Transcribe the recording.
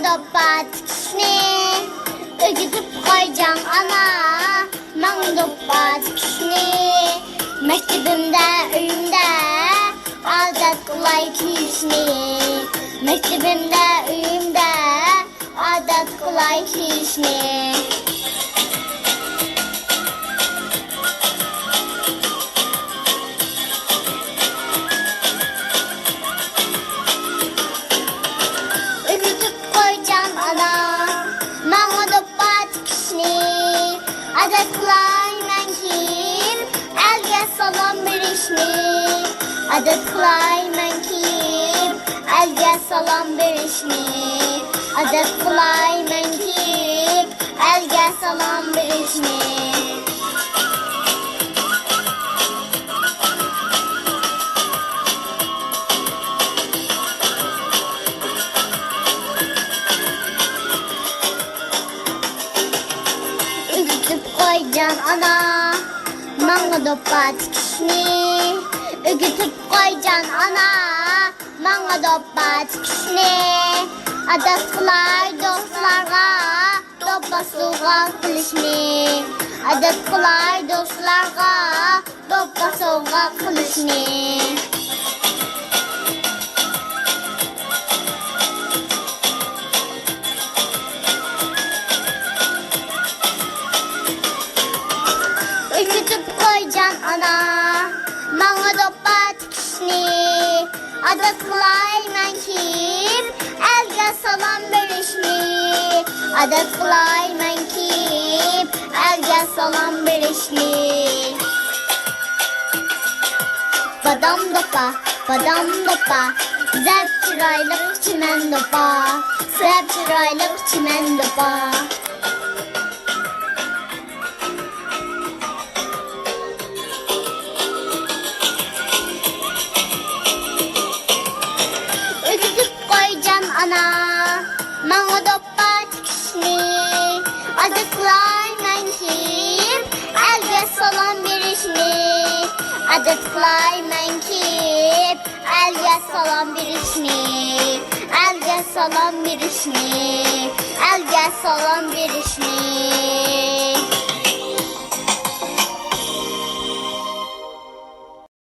doppa tikişni, ögütüp koyacağım ana. Bana doppa tikişni, mektebimde, öyümde, adet kolay tikişni. Mektebimde, öyümde, adet kolay tikişni. Adet kılay men kim, elge salam berişni. Adet kılay men kim, elge salam berişni. Adet kılay men kim, elge salam berişni. Koycan ana, bana doppa tikişni. Ögütüp koycan ana, bana doppa tikişni. Adet kılay dostlarga, doppa soğuğa kılışni. Adet kılay dostlarga, doppa soğuğa kılışni. Ögütüp koycan ana, bana doppa tikişni. Adet kılay men kim, elge salam berişni. Adet kılay men kim, elge salam berişni. Badam doppa, zep çıraylık çimen doppa. Zep çıraylık çimen doppa. Ana, bana doppa tikişni. Adet kılay men kim, elge salam berişni. Adet kılay men kim, elge salam berişni. Elge salam berişni. Elge salam berişni.